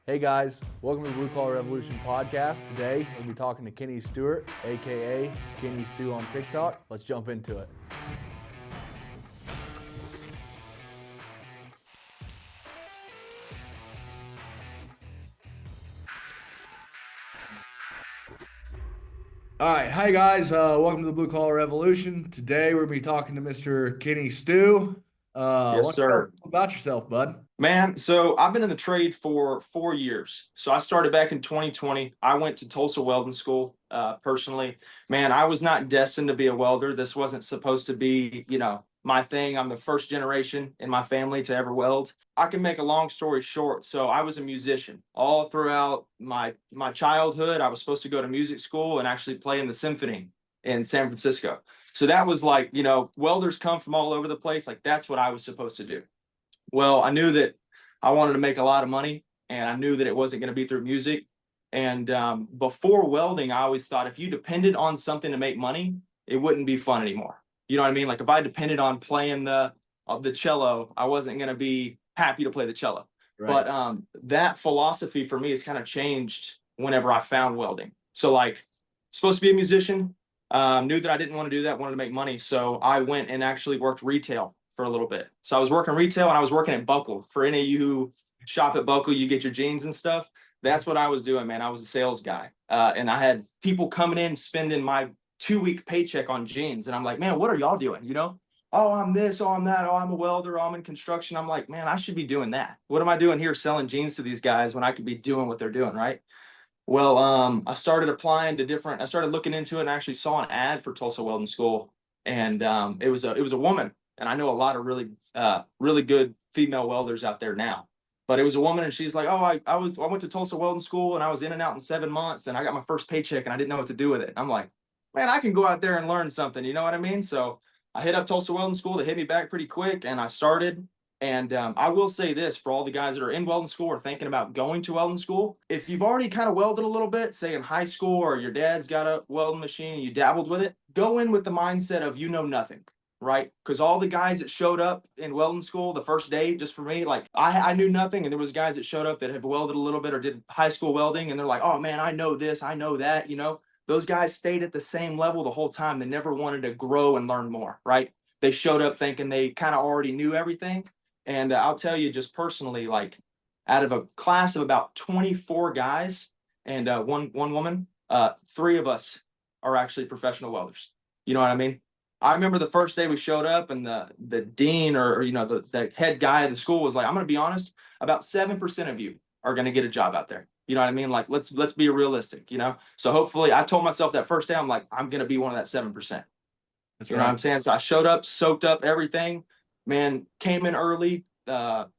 Hey guys, welcome to the Blue Collar Revolution podcast. Today, we're going to be talking to Kenny Stewart, aka Kenny Stew on TikTok. Let's jump into it. All right, hi guys, welcome to the Blue Collar Revolution. Today, we're going to be talking to Mr. Kenny Stew. Why Yes, don't you tell us sir. about yourself, bud? Man, so I've been in the trade for 4 years. So I started back in 2020. I went to Tulsa Welding School personally. Man, I was not destined to be a welder. This wasn't supposed to be, my thing. I'm the first generation in my family to ever weld. I can make a long story short. So I was a musician all throughout my childhood. I was supposed to go to music school and actually play in the symphony in San Francisco. So that was like, welders come from all over the place. Like that's what I was supposed to do. Well, I knew that I wanted to make a lot of money, and I knew that it wasn't going to be through music. And before welding, I always thought if you depended on something to make money, it wouldn't be fun anymore. You know what I mean? Like if I depended on playing the cello, I wasn't going to be happy to play the cello. Right. But that philosophy for me has kind of changed whenever I found welding. So like, supposed to be a musician, knew that I didn't want to do that, wanted to make money. So I went and actually worked retail for a little bit. So I was working retail and I was working at Buckle. For any of you who shop at Buckle, you get your jeans and stuff. That's what I was doing, man. I was a sales guy. And I had people coming in spending my 2-week paycheck on jeans. And I'm like, man, what are y'all doing? Oh, I'm this, oh, I'm that, oh, I'm a welder, oh, I'm in construction. I'm like, man, I should be doing that. What am I doing here selling jeans to these guys when I could be doing what they're doing, right? Well, I started applying to I started looking into it and actually saw an ad for Tulsa Welding School. And it was a woman. And I know a lot of really good female welders out there now. But it was a woman, and she's like, "Oh, I went to Tulsa Welding School, and I was in and out in 7 months, and I got my first paycheck, and I didn't know what to do with it." And I'm like, "Man, I can go out there and learn something." You know what I mean? So I hit up Tulsa Welding School. They hit me back pretty quick, and I started. And I will say this for all the guys that are in welding school or thinking about going to welding school: if you've already kind of welded a little bit, say in high school, or your dad's got a welding machine and you dabbled with it, go in with the mindset of you know nothing. Right? Because all the guys that showed up in welding school the first day, just for me, like I knew nothing, and there was guys that showed up that had welded a little bit or did high school welding, and they're like, "Oh man, I know this, I know that." Those guys stayed at the same level the whole time. They never wanted to grow and learn more. Right? They showed up thinking they kind of already knew everything. And I'll tell you, just personally, like out of a class of about 24 guys and one woman, 3 of us are actually professional welders. You know what I mean? I remember the first day we showed up, and the dean or the head guy of the school was like, "I'm going to be honest, about 7% of you are going to get a job out there." You know what I mean? Like let's be realistic. So hopefully, I told myself that first day, I'm like, I'm going to be one of that 7%. That's You know what I'm saying? So I showed up, soaked up everything, man, came in early,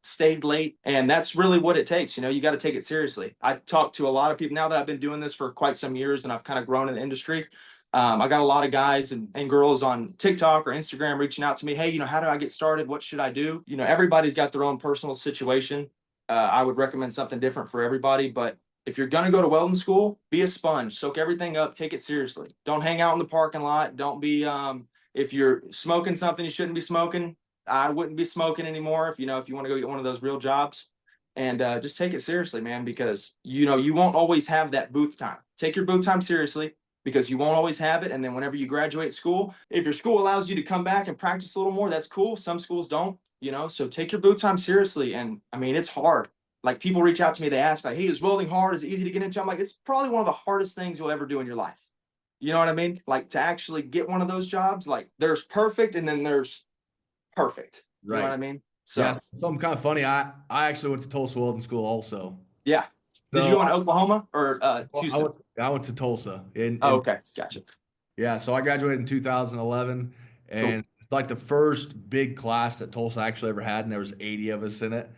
stayed late. And that's really what it takes. You got to take it seriously. I talked to a lot of people now that I've been doing this for quite some years, and I've kind of grown in the industry. I got a lot of guys and girls on TikTok or Instagram reaching out to me. Hey, how do I get started? What should I do? Everybody's got their own personal situation. I would recommend something different for everybody. But if you're going to go to welding school, be a sponge, soak everything up, take it seriously. Don't hang out in the parking lot. Don't be, if you're smoking something you shouldn't be smoking, I wouldn't be smoking anymore. If you want to go get one of those real jobs, and just take it seriously, man, because you won't always have that booth time. Take your booth time seriously, because you won't always have it. And then whenever you graduate school, if your school allows you to come back and practice a little more, that's cool. Some schools don't, so take your booth time seriously. And I mean, it's hard. Like people reach out to me, they ask like, "Hey, is welding hard? Is it easy to get into?" I'm like, it's probably one of the hardest things you'll ever do in your life. You know what I mean? Like to actually get one of those jobs, like there's perfect and then there's perfect. You know what I mean? So Yeah, something kind of funny. I actually went to Tulsa Welding School also. yeah. Did you So go in Oklahoma or Houston? I went to Tulsa. Oh, okay. Gotcha. Yeah, so I graduated in 2011, Cool. and it's like the first big class that Tulsa actually ever had, and there was 80 of us in it.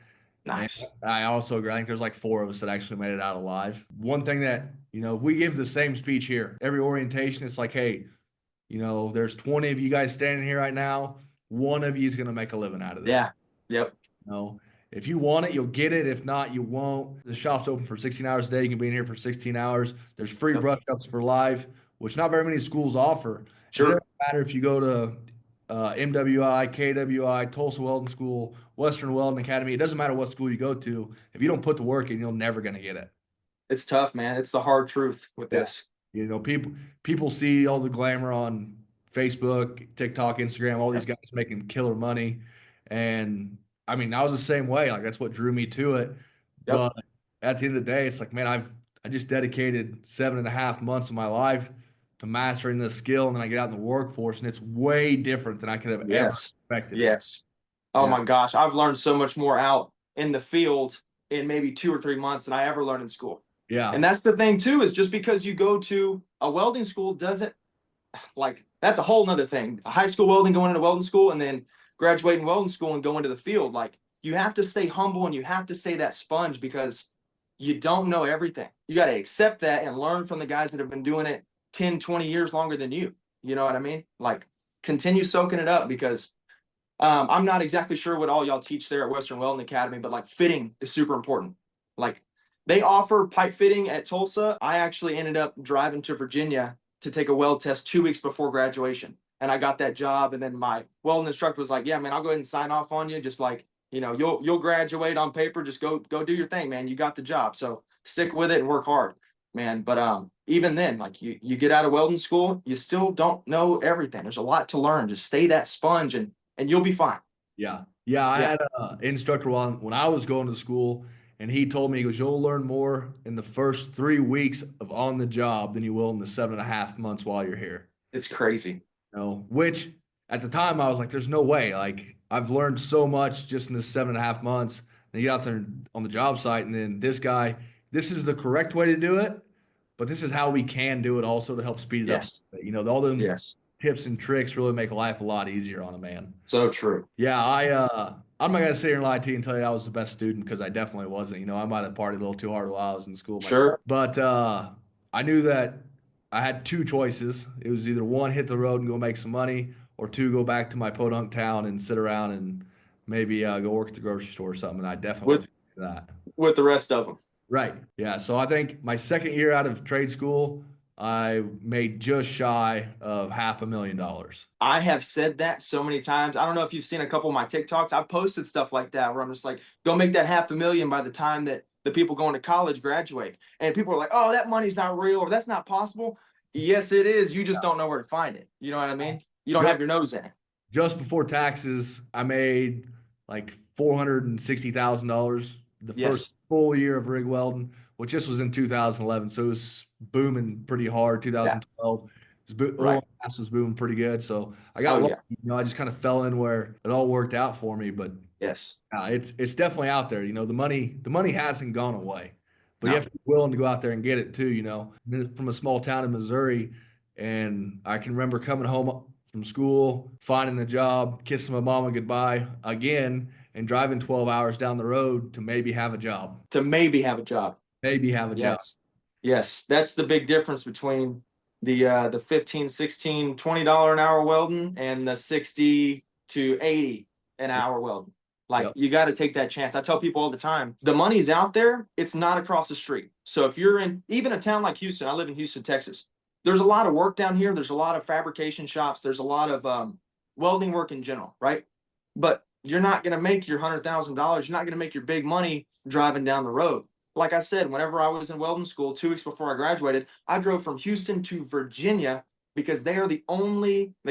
And Nice. I think there's like 4 of us that actually made it out alive. One thing that, we give the same speech here. Every orientation, it's like, hey, there's 20 of you guys standing here right now. One of you is going to make a living out of this. Yeah. Yep. If you want it, you'll get it. If not, you won't. The shop's open for 16 hours a day. You can be in here for 16 hours. There's free Yep. brush ups for life, which not very many schools offer. And it Sure. doesn't matter if you go to MWI, KWI, Tulsa Welding School, Western Welding Academy. It doesn't matter what school you go to. If you don't put the work in, you're never going to get it. It's tough, man. It's the hard truth with Yeah. this. People see all the glamour on Facebook, TikTok, Instagram, all these guys making killer money. And I mean, I was the same way. Like that's what drew me to it. Yep. But at the end of the day, it's like, man, I just dedicated 7.5 months of my life to mastering this skill, and then I get out in the workforce, and it's way different than I could have ever Yes. expected. Yes. Oh Yeah. my gosh. I've learned so much more out in the field in maybe 2 or 3 months than I ever learned in school. Yeah. And that's the thing too, is just because you go to a welding school doesn't, like, that's a whole nother thing. High school welding, going into welding school, and then graduating welding school and going to the field. Like, you have to stay humble and you have to stay that sponge, because you don't know everything. You got to accept that and learn from the guys that have been doing it 10, 20 years longer than you. You know what I mean? Like, continue soaking it up, because I'm not exactly sure what all y'all teach there at Western Welding Academy, but like fitting is super important. Like, they offer pipe fitting at Tulsa. I actually ended up driving to Virginia to take a weld test 2 weeks before graduation. And I got that job. And then my welding instructor was like, yeah, man, I'll go ahead and sign off on you. Just like, you'll graduate on paper. Just go do your thing, man. You got the job. So stick with it and work hard, man. But even then, like, you get out of welding school, you still don't know everything. There's a lot to learn. Just stay that sponge and you'll be fine. Yeah. Yeah. I had an instructor when I was going to school, and he told me, he goes, you'll learn more in the first 3 weeks of on the job than you will in the 7.5 months while you're here. It's crazy. Which at the time I was like, there's no way. Like, I've learned so much just in this 7.5 months. And you get out there on the job site, and then this is the correct way to do it, but this is how we can do it also to help speed it up. All them tips and tricks really make life a lot easier on a man. So true. Yeah, I'm not gonna sit here and lie to you and tell you I was the best student, because I definitely wasn't. I might have partied a little too hard while I was in school myself. Sure. But I knew that I had two choices. It was either one, hit the road and go make some money, or two, go back to my podunk town and sit around and maybe go work at the grocery store or something. And I definitely wasn't gonna do that. With the rest of them. Right. Yeah. So I think my second year out of trade school, I made just shy of $500,000. I have said that so many times. I don't know if you've seen a couple of my TikToks. I've posted stuff like that where I'm just like, go make that $500,000 by the time that the people going to college graduate. And people are like, oh, that money's not real, or that's not possible. Yes, it is. You just don't know where to find it. You know what I mean? You don't have your nose in it. Just before taxes, I made like $460,000 the first full year of rig welding, which this was in 2011. So it was booming pretty hard. 2012, oil and gas was booming pretty good. So I got lucky. I just kind of fell in where it all worked out for me. But it's definitely out there. The money hasn't gone away, but you have to be willing to go out there and get it too. From a small town in Missouri, and I can remember coming home from school, finding a job, kissing my mama goodbye again, and driving 12 hours down the road to maybe have a job. Yes. That's the big difference between the $15, $16, $20 an hour welding and the 60 to 80 an hour welding. Like, you got to take that chance. I tell people all the time, the money's out there. It's not across the street. So if you're in even a town like Houston, I live in Houston, Texas. There's a lot of work down here. There's a lot of fabrication shops. There's a lot of welding work in general, right? But you're not going to make your $100,000. You're not going to make your big money driving down the road. Like I said, whenever I was in welding school 2 weeks before I graduated, I drove from Houston to Virginia, because they are the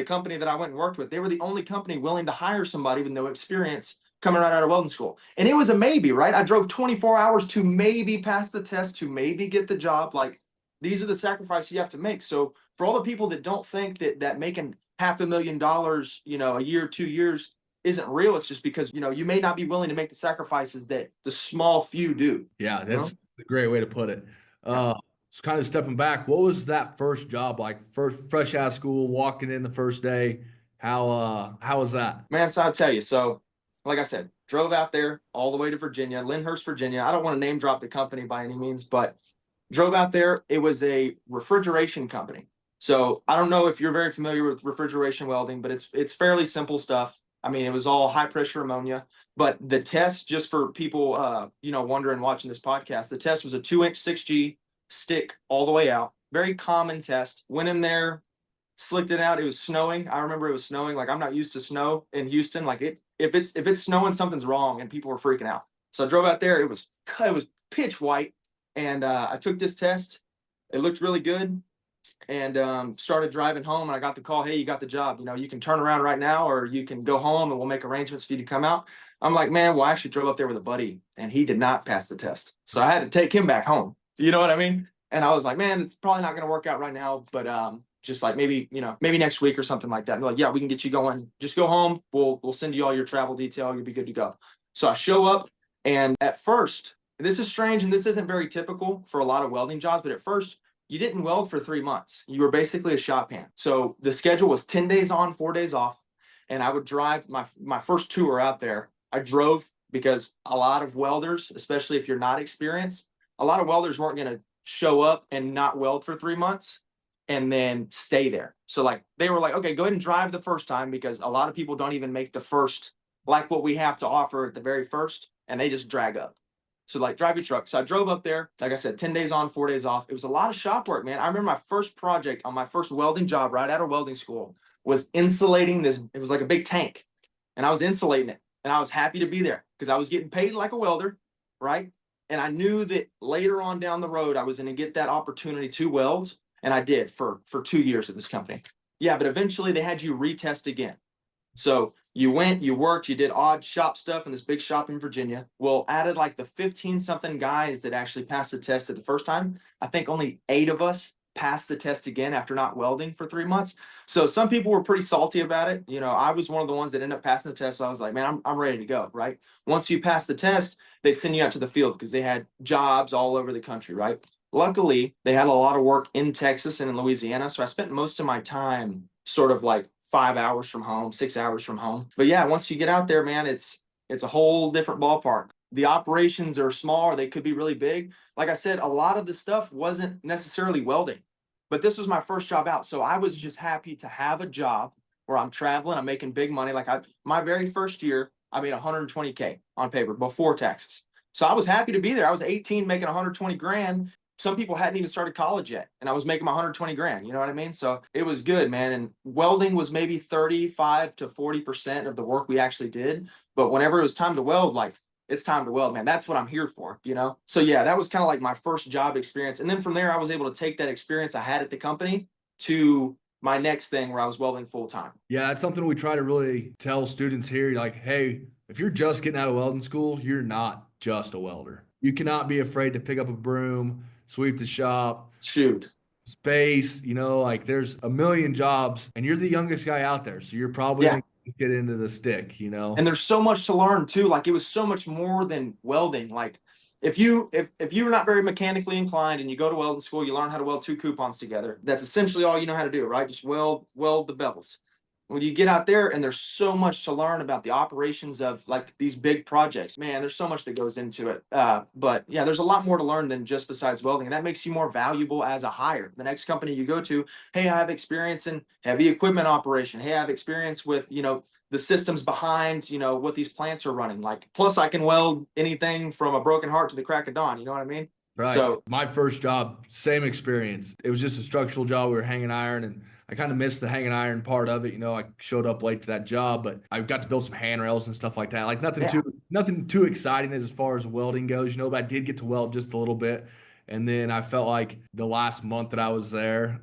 company that I went and worked with, they were the only company willing to hire somebody with no experience coming right out of welding school. And it was a maybe, right? I drove 24 hours to maybe pass the test, to maybe get the job. Like, these are the sacrifices you have to make. So for all the people that don't think that making $500,000, a year, 2 years isn't real, it's just because, you may not be willing to make the sacrifices that the small few do. Yeah, that's a great way to put it. So kind of stepping back, what was that first job like? First, fresh out of school, walking in the first day. How was that? Man, so I'll tell you. So, like I said, drove out there all the way to Virginia, Lyndhurst, Virginia. I don't want to name drop the company by any means, but drove out there. It was a refrigeration company. So I don't know if you're very familiar with refrigeration welding, but it's fairly simple stuff. I mean, it was all high pressure ammonia, but the test, just for people, wondering, watching this podcast, the test was a 2-inch 6G stick all the way out. Very common test. Went in there, slicked it out. It was snowing. I remember it was snowing. Like I'm not used to snow in Houston. Like if it's snowing, something's wrong, and people were freaking out. So I drove out there. It was pitch white, and I took this test. It looked really good, and started driving home. And I got the call, hey, you got the job. You know, you can turn around right now, or you can go home, and we'll make arrangements for you to come out. I'm like, man, well, I actually drove up there with a buddy, and he did not pass the test, so I had to take him back home. You know what I mean? And I was like, man, it's probably not going to work out right now, but just like maybe maybe next week or something like that. And they're like, yeah, we can get you going. Just go home. We'll send you all your travel detail. You'll be good to go. So I show up, and at first, this is strange, and this isn't very typical for a lot of welding jobs. But at first, you didn't weld for 3 months. You were basically a shop hand. So the schedule was 10 days on, 4 days off, and I would drive my first tour out there. I drove because a lot of welders, especially if you're not experienced, a lot of welders weren't going to show up and not weld for 3 months and then stay there. So like they were like, okay, go ahead and drive the first time, because a lot of people don't even make the first, like what we have to offer at the very first, and they just drag up. So like drive your truck. So I drove up there, like I said, 10 days on, 4 days off. It was a lot of shop work, man. I remember my first project on my first welding job right out of welding school was insulating this. It was like a big tank, and I was insulating it, and I was happy to be there because I was getting paid like a welder, right? And I knew that later on down the road, I was going to get that opportunity to weld. And I did for 2 years at this company. Yeah, but eventually they had you retest again. So you went, you worked, you did odd shop stuff in this big shop in Virginia. Well, added like the 15 something guys that actually passed the test at the first time. I think only 8 of us passed the test again after not welding for 3 months. So some people were pretty salty about it. You know, I was one of the ones that ended up passing the test. So I was like, man, I'm ready to go, right? Once you pass the test, they'd send you out to the field because they had jobs all over the country, right? Luckily, they had a lot of work in Texas and in Louisiana. So I spent most of my time sort of like 5 hours from home, 6 hours from home. But yeah, once you get out there, man, it's a whole different ballpark. The operations are small, or they could be really big. Like I said, a lot of the stuff wasn't necessarily welding, but this was my first job out. So I was just happy to have a job where I'm traveling, I'm making big money. Like my very first year, I made 120K on paper before taxes. So I was happy to be there. I was 18 making 120 grand. Some people hadn't even started college yet, and I was making 120 grand. You know what I mean? So it was good, man. And welding was maybe 35 to 40% of the work we actually did. But whenever it was time to weld, like it's time to weld, man. That's what I'm here for, you know? So yeah, that was kind of like my first job experience. And then from there, I was able to take that experience I had at the company to my next thing where I was welding full time. Yeah, that's something we try to really tell students here. Like, hey, if you're just getting out of welding school, you're not just a welder. You cannot be afraid to pick up a broom, sweep the shop, Shoot. space, like there's a million jobs and you're the youngest guy out there. So you're probably Yeah. going to get into the stick. And there's so much to learn too. Like it was so much more than welding. Like if you're not very mechanically inclined and you go to welding school, you learn how to weld 2 coupons together. That's essentially all you know how to do, right? Just weld the bevels. Well, you get out there and there's so much to learn about the operations of like these big projects. Man, there's so much that goes into it. But yeah, there's a lot more to learn than just besides welding. And that makes you more valuable as a hire. The next company you go to, hey, I have experience in heavy equipment operation. Hey, I have experience with, the systems behind, what these plants are running. Like, plus I can weld anything from a broken heart to the crack of dawn. You know what I mean? Right. So My first job, same experience. It was just a structural job. We were hanging iron, and I kind of missed the hanging iron part of it. I showed up late to that job, but I got to build some handrails and stuff like that. Like yeah, nothing too exciting as far as welding goes, but I did get to weld just a little bit. And then I felt like the last month that I was there,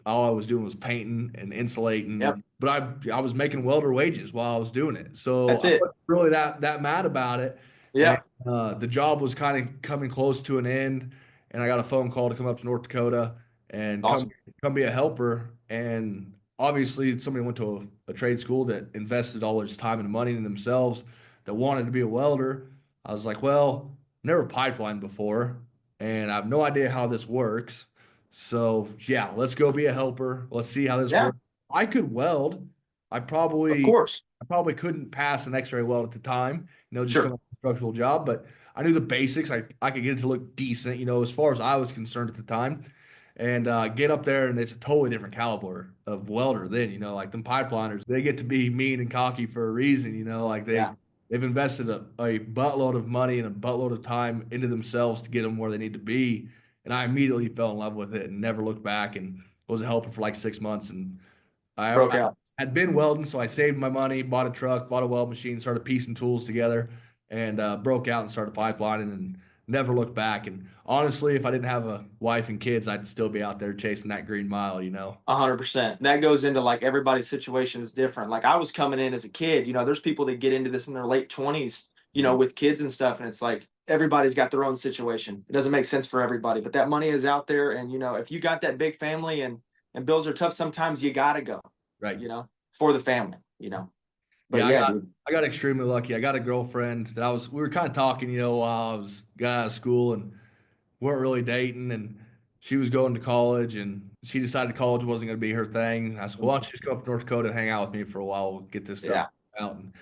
all I was doing was painting and yep, insulating. But I was making welder wages while I was doing it. So that's I it. wasn't really that mad about it. And Yeah, the job was kind of coming close to an end, and I got a phone call to come up to North Dakota and come awesome. come be a helper. And obviously, somebody went to a trade school that invested all its time and money in themselves, that wanted to be a welder. I was like, well, never pipelined before, and I have no idea how this works. So yeah, let's go be a helper. Let's see how this Yeah, works. I could weld. I of probably course. I probably couldn't pass an X-ray weld at the time, just Sure. coming from a structural job, but I knew the basics. I could get it to look decent, as far as I was concerned at the time. And get up there, and it's a totally different caliber of welder then, like them pipeliners, they get to be mean and cocky for a reason, like Yeah. they've invested a buttload of money and a buttload of time into themselves to get them where they need to be. And I immediately fell in love with it and never looked back. And was a helper for like 6 months, and Broke I out. had been welding, so I saved my money, bought a truck, bought a weld machine, started piecing tools together, and broke out and started pipelining and never looked back. And honestly, if I didn't have a wife and kids, I'd still be out there chasing that green mile, you know? 100%. That goes into like everybody's situation is different. Like I was coming in as a kid, there's people that get into this in their late 20s, with kids and stuff. And it's like everybody's got their own situation. It doesn't make sense for everybody, but that money is out there. And, if you got that big family and bills are tough, sometimes you got to go, Right. for the family. But Yeah, yeah, dude. I got extremely lucky. I got a girlfriend that we were kind of talking, while I was got out of school and weren't really dating, and she was going to college, and she decided college wasn't going to be her thing. And I said, well, why don't you just come up to North Dakota and hang out with me for a while? We'll get this stuff Yeah. out. And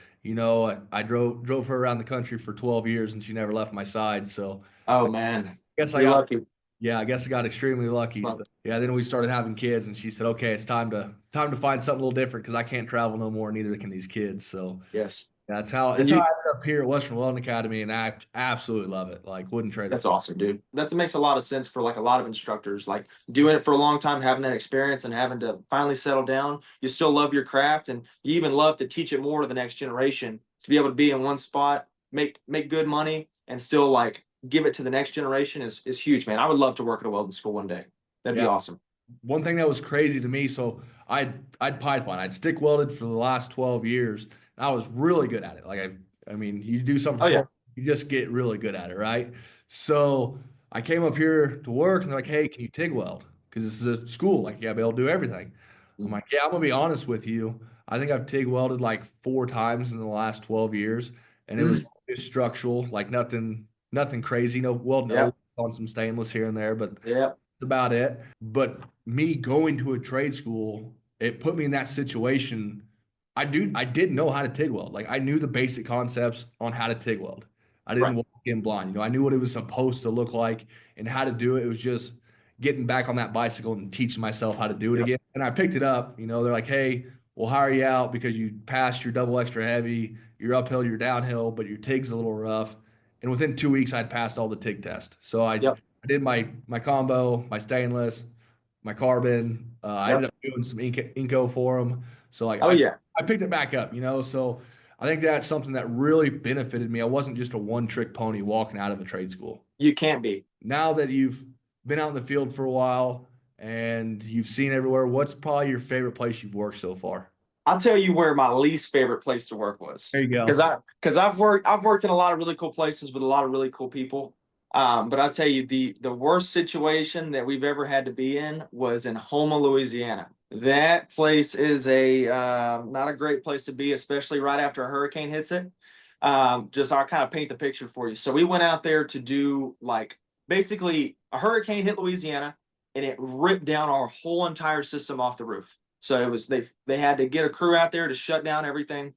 I drove her around the country for 12 years, and she never left my side. So Oh, I man. guess I You're got lucky. yeah, I guess I got extremely lucky. So, So yeah, then we started having kids, and she said, okay, it's time to find something a little different because I can't travel no more, neither can these kids. So yes. And that's how I you, ended up here at Western Welding Academy, and I absolutely love it. Like, wouldn't trade it That's for. awesome, dude. That makes a lot of sense for like a lot of instructors. Like doing it for a long time, having that experience and having to finally settle down. You still love your craft and you even love to teach it more to the next generation. To be able to be in one spot, make good money and still like give it to the next generation is huge, man. I would love to work at a welding school one day. That'd be Yeah. awesome. One thing that was crazy to me, so I'd pipeline, I'd stick welded for the last 12 years. And I was really good at it. Like I mean, you do something Oh for yeah. 12, you just get really good at it, right? So I came up here to work, and they're like, "Hey, can you TIG weld? Because this is a school, like you gotta be able to do everything." I'm Mm. like, "Yeah, I'm gonna be honest with you. I think I've TIG welded like 4 times in the last 12 years, and it was Mm. just structural, like nothing crazy. Welding Yeah. O on some stainless here and there, but Yeah. about it. But me going to a trade school, it put me in that situation. I didn't know how to TIG weld. Like I knew the basic concepts on how to TIG weld. I didn't Right. walk in blind. I knew what it was supposed to look like and how to do it. It was just getting back on that bicycle and teaching myself how to do it Yep. again. And I picked it up. They're like, hey, we'll hire you out because you passed your double extra heavy, your uphill, your downhill, but your TIG's a little rough. And within 2 weeks, I'd passed all the TIG tests. So Yep. I did my combo, my stainless, my carbon. I ended Yep. up doing some Inco for them. So like Oh yeah. I picked it back up. So I think that's something that really benefited me. I wasn't just a one trick pony walking out of a trade school. You can't be. Now that you've been out in the field for a while and you've seen everywhere, what's probably your favorite place you've worked so far? I'll tell you where my least favorite place to work was. There you Because go. I've worked in a lot of really cool places with a lot of really cool people. But I'll tell you the worst situation that we've ever had to be in was in Houma, Louisiana. That place is a not a great place to be, especially right after a hurricane hits it. Just I'll kind of paint the picture for you. So we went out there to do like basically a hurricane hit Louisiana and it ripped down our whole entire system off the roof. So it was they had to get a crew out there to shut down everything.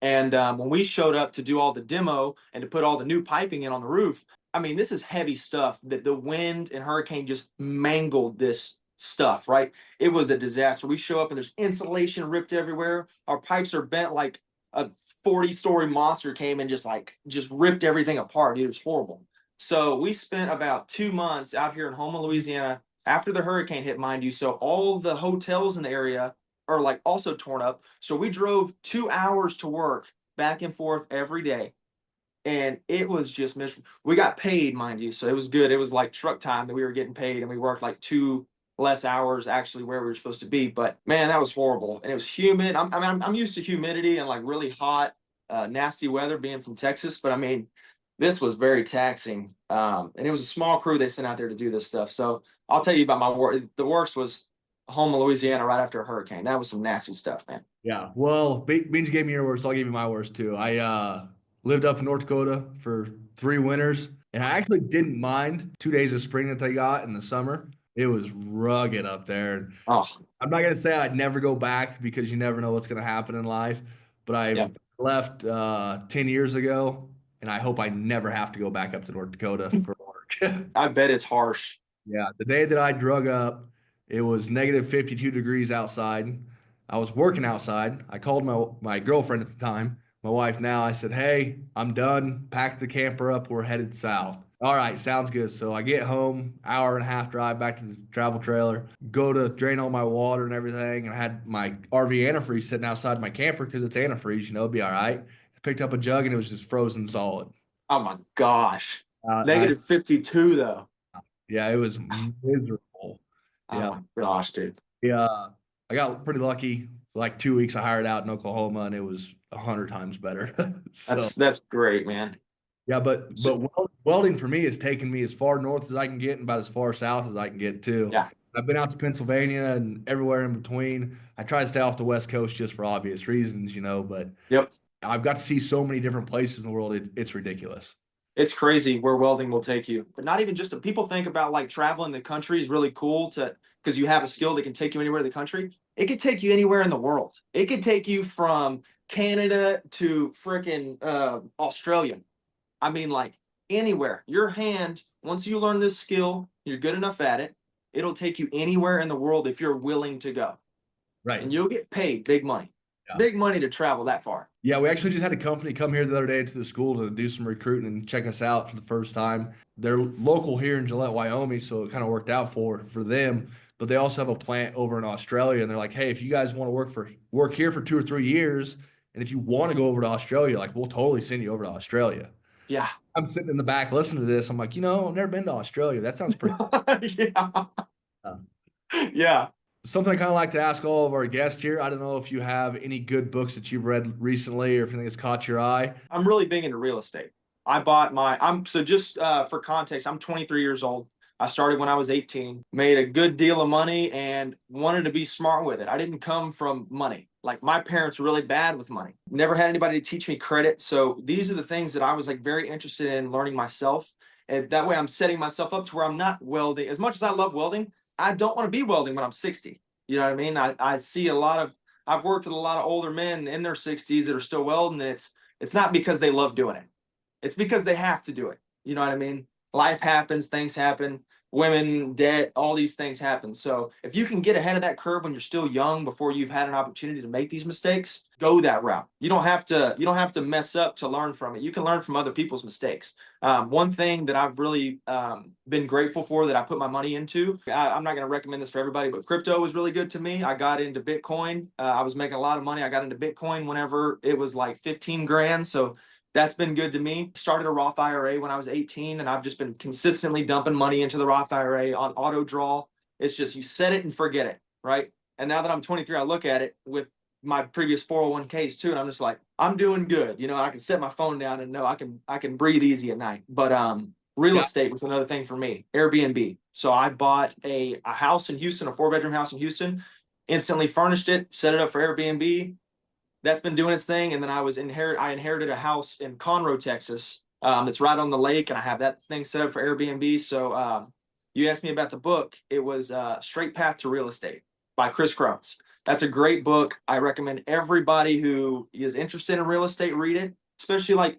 And when we showed up to do all the demo and to put all the new piping in on the roof, I mean, this is heavy stuff that the wind and hurricane just mangled this stuff, right? It was a disaster. We show up and there's insulation ripped everywhere. Our pipes are bent like a 40-story monster came and just ripped everything apart. It was horrible. So we spent about 2 months out here in Houma, Louisiana, after the hurricane hit, mind you. So all the hotels in the area are like also torn up. So we drove 2 hours to work back and forth every day. And it was just miserable. We got paid, mind you. So it was good. It was like truck time that we were getting paid, and we worked like two less hours actually where we were supposed to be. But man, that was horrible. And it was humid. I'm used to humidity and like really hot, nasty weather being from Texas. But I mean, this was very taxing. And it was a small crew they sent out there to do this stuff. So I'll tell you about my work. The worst was home in Louisiana right after a hurricane. That was some nasty stuff, man. Yeah. Well, Beans gave me your words, so I'll give you my words too. I lived up in North Dakota for 3 winters, and I actually didn't mind 2 days of spring that they got in the summer. It was rugged up there. Oh, I'm not gonna say I'd never go back because you never know what's gonna happen in life, but yeah. I've left 10 years ago, and I hope I never have to go back up to North Dakota for work. I bet it's harsh. Yeah, the day that I drug up, it was negative 52 degrees outside. I was working outside. I called my girlfriend at the time, my wife now. I said, "Hey, I'm done. Packed the camper up. We're headed south." All right, sounds good. So I get home, hour and a half drive back to the travel trailer, go to drain all my water and everything. And I had my RV antifreeze sitting outside my camper because it's antifreeze, it'd be all right. I picked up a jug and it was just frozen solid. Oh my gosh. I Negative 52 though. Yeah, it was miserable. Oh Yeah, my gosh, dude. yeah. I got pretty lucky. Like 2 weeks, I hired out in Oklahoma, and it was 100 times better. So That's great, man. yeah, but So, welding for me has taken me as far north as I can get and about as far south as I can get too. yeah. I've been out to Pennsylvania and everywhere in between. I try to stay off the West Coast just for obvious reasons, but Yep. I've got to see so many different places in the world. It's ridiculous. It's crazy where welding will take you. But not even just people think about like traveling the country is really cool to because you have a skill that can take you anywhere in the country. It could take you anywhere in the world. It could take you from Canada to freaking Australia. I mean, like anywhere. Your hand, once you learn this skill, you're good enough at it, it'll take you anywhere in the world if you're willing to go. Right. And you'll get paid big money. Yeah. Big money to travel that far. Yeah, we actually just had a company come here the other day to the school to do some recruiting and check us out for the first time. They're local here in Gillette, Wyoming, so it kind of worked out for them. But they also have a plant over in Australia, and they're like, "Hey, if you guys want to work here for 2 or 3 years, and if you want to go over to Australia, like we'll totally send you over to Australia." Yeah. I'm sitting in the back listening to this. I'm like, I've never been to Australia. That sounds pretty. Yeah. Uh, Yeah. Something I kind of like to ask all of our guests here. I don't know if you have any good books that you've read recently or if anything has caught your eye. I'm really big into real estate. I bought I'm so just for context, I'm 23 years old. I started when I was 18, made a good deal of money and wanted to be smart with it. I didn't come from money. Like my parents were really bad with money. Never had anybody to teach me credit. So these are the things that I was like very interested in learning myself. And that way I'm setting myself up to where I'm not welding. As much as I love welding, I don't want to be welding when I'm 60. You know what I mean? I see I've worked with a lot of older men in their 60s that are still welding, and it's not because they love doing it. It's because they have to do it. You know what I mean? Life happens, things happen, women, debt, all these things happen. So if you can get ahead of that curve when you're still young before you've had an opportunity to make these mistakes, go that route. You don't have to mess up to learn from it. You can learn from other people's mistakes. One thing that I've really been grateful for that I put my money into, I'm not going to recommend this for everybody, but crypto was really good to me. I got into Bitcoin. I was making a lot of money. I got into Bitcoin whenever it was like 15 grand. So that's been good to me. Started a Roth IRA when I was 18, and I've just been consistently dumping money into the Roth IRA on auto draw. It's just you set it and forget it, right? And now that I'm 23, I look at it with my previous 401ks too, and I'm just like, I'm doing good. I can set my phone down and know I can breathe easy at night. But real Yeah. estate was another thing for me. Airbnb. So I bought a house in Houston, a 4-bedroom house in Houston, instantly furnished it, set it up for Airbnb. That's been doing its thing. And then I inherited a house in Conroe, Texas. It's right on the lake, and I have that thing set up for Airbnb. So you asked me about the book. It was Straight Path to Real Estate by Chris Crones. That's a great book. I recommend everybody who is interested in real estate read it, especially like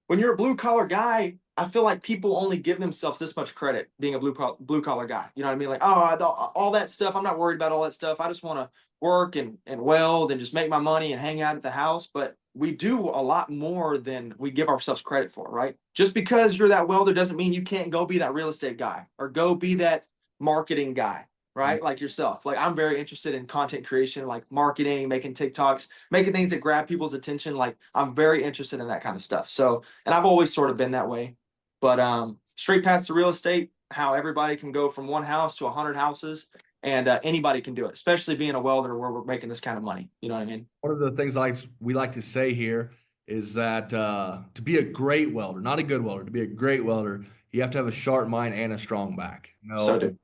when you're a blue collar guy. I feel like people only give themselves this much credit being a blue collar guy. You know what I mean? Like, oh, all that stuff. I'm not worried about all that stuff. I just want to work and weld and just make my money and hang out at the house. But we do a lot more than we give ourselves credit for, right? Just because you're that welder doesn't mean you can't go be that real estate guy or go be that marketing guy, right? Like yourself. Like I'm very interested in content creation, like marketing, making TikToks, making things that grab people's attention. Like I'm very interested in that kind of stuff. So, and I've always sort of been that way. But Straight Paths to Real Estate, how everybody can go from one house to 100 houses, and anybody can do it, especially being a welder where we're making this kind of money. You know what I mean? One of the things we like to say here is that to be a great welder, not a good welder, to be a great welder, you have to have a sharp mind and a strong back. So do.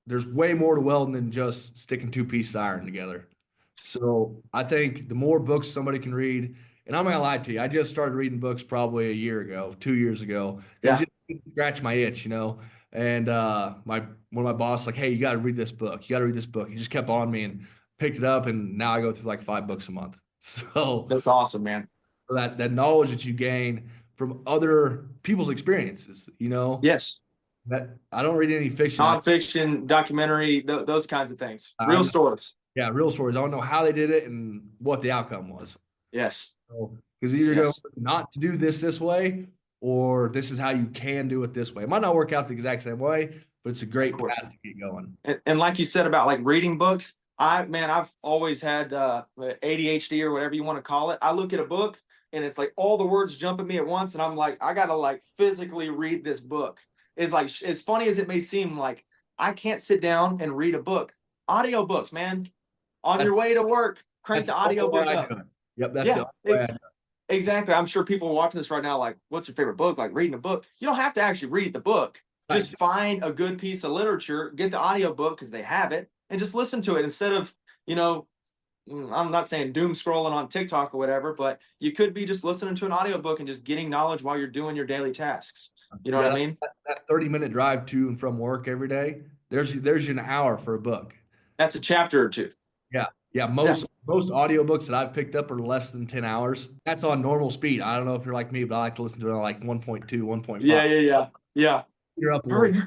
There's way more to welding than just sticking two pieces of iron together. So I think the more books somebody can read, and I'm not gonna lie to you, I just started reading books probably a year ago, 2 years ago. Yeah. Just scratch my itch. And one of my boss like, hey, you got to read this book. You got to read this book. He just kept on me and picked it up, and now I go through like 5 books a month. So That's awesome, man. that knowledge that you gain from other people's experiences. Yes. That I don't read any fiction. Nonfiction, documentary, those kinds of things. Real I stories. Yeah, real stories. I don't know how they did it and what the outcome was. Yes. So, because either go Yes. not to do this way, or this is how you can do it this way. It might not work out the exact same way, but it's a great Of course. path to get going. And like you said about like reading books, I've always had ADHD or whatever you want to call it. I look at a book and it's like all the words jump at me at once, and I'm like, I gotta like physically read this book. It's like, as funny as it may seem, like I can't sit down and read a book. Audio books, man. On your way to work, crank the audio book up. Yep, that's the way I do it. Exactly. I'm sure people watching this right now, like, what's your favorite book? Like reading a book. You don't have to actually read the book. Just find a good piece of literature, get the audio book because they have it, and just listen to it instead of, I'm not saying doom scrolling on TikTok or whatever, but you could be just listening to an audio book and just getting knowledge while you're doing your daily tasks. You know what I mean? That 30-minute drive to and from work every day, there's an hour for a book. That's a chapter or two. Yeah. Most audiobooks that I've picked up are less than 10 hours. That's on normal speed. I don't know if you're like me, but I like to listen to it on like 1.2, 1.5. Yeah. You're up a little.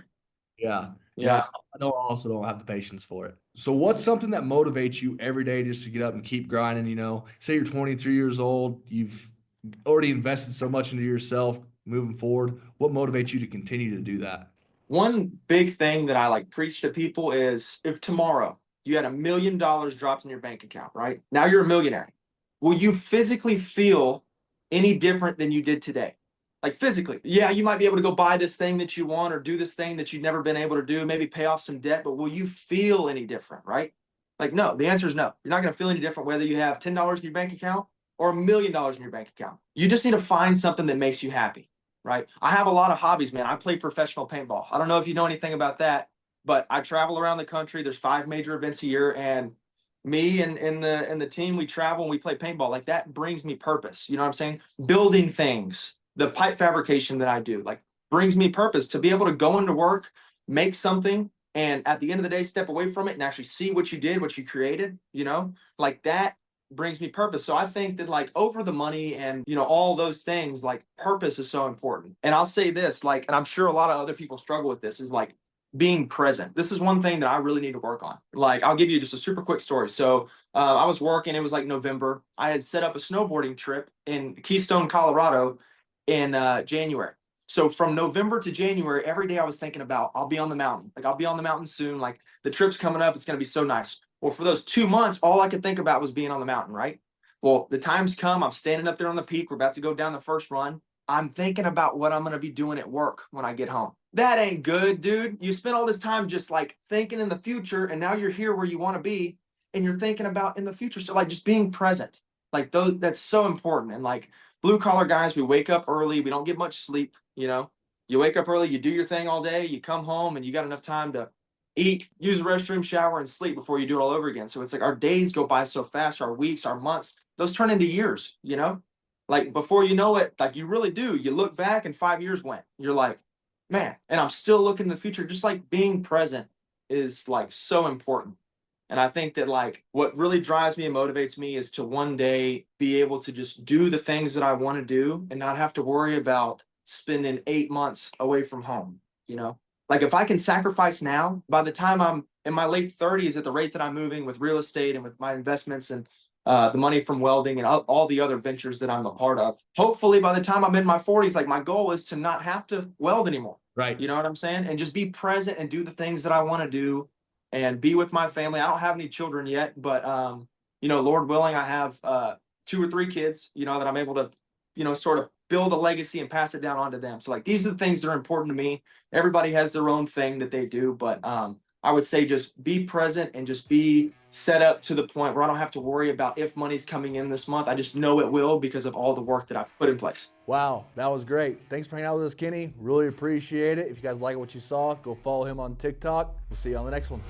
Yeah. I also don't have the patience for it. So what's something that motivates you every day just to get up and keep grinding? Say you're 23 years old, you've already invested so much into yourself moving forward. What motivates you to continue to do that? One big thing that I like preach to people is, if tomorrow you had $1 million dropped in your bank account, right? Now you're a millionaire. Will you physically feel any different than you did today? Like physically. Yeah, you might be able to go buy this thing that you want or do this thing that you've never been able to do, maybe pay off some debt, but will you feel any different, right? Like, no, the answer is no. You're not going to feel any different whether you have $10 in your bank account or $1 million in your bank account. You just need to find something that makes you happy, right? I have a lot of hobbies, man. I play professional paintball. I don't know if you know anything about that, but I travel around the country. There's 5 major events a year, and me and the team, we travel and we play paintball. Like, that brings me purpose. You know what I'm saying? Building things, the pipe fabrication that I do, like, brings me purpose to be able to go into work, make something, and at the end of the day, step away from it and actually see what you did, what you created, like that brings me purpose. So I think that, like, over the money and, all those things, like, purpose is so important. And I'll say this, like, and I'm sure a lot of other people struggle with this, is like being present. This is one thing that I really need to work on. Like, I'll give you just a super quick story. So I was working, it was like November. I had set up a snowboarding trip in Keystone, Colorado in January. So from November to January, every day I was thinking about, I'll be on the mountain. Like, I'll be on the mountain soon. Like, the trip's coming up. It's going to be so nice. Well, for those 2 months, all I could think about was being on the mountain, right? Well, the time's come. I'm standing up there on the peak. We're about to go down the first run. I'm thinking about what I'm going to be doing at work when I get home. That ain't good, dude. You spent all this time just like thinking in the future, and now you're here where you want to be, and you're thinking about in the future. So, like, just being present, like, that's so important. And like, blue collar guys, we wake up early. We don't get much sleep. You wake up early, you do your thing all day, you come home, and you got enough time to eat, use the restroom, shower, and sleep before you do it all over again. So it's like our days go by so fast, our weeks, our months, those turn into years, like, before you know it, like, you really do. You look back and 5 years went. You're like, man, and I'm still looking in the future. Just like being present is like so important. And I think that, like, what really drives me and motivates me is to one day be able to just do the things that I want to do and not have to worry about spending 8 months away from home. Like, if I can sacrifice now, by the time I'm in my late 30s, at the rate that I'm moving with real estate and with my investments and the money from welding and all the other ventures that I'm a part of, hopefully by the time I'm in my 40s, like, my goal is to not have to weld anymore. Right. You know what I'm saying? And just be present and do the things that I want to do and be with my family. I don't have any children yet, but Lord willing, I have 2 or 3 kids, that I'm able to, sort of build a legacy and pass it down onto them. So, like, these are the things that are important to me. Everybody has their own thing that they do, but I would say just be present and just be set up to the point where I don't have to worry about if money's coming in this month. I just know it will because of all the work that I've put in place. Wow, that was great. Thanks for hanging out with us, Kenny. Really appreciate it. If you guys like what you saw, go follow him on TikTok. We'll see you on the next one.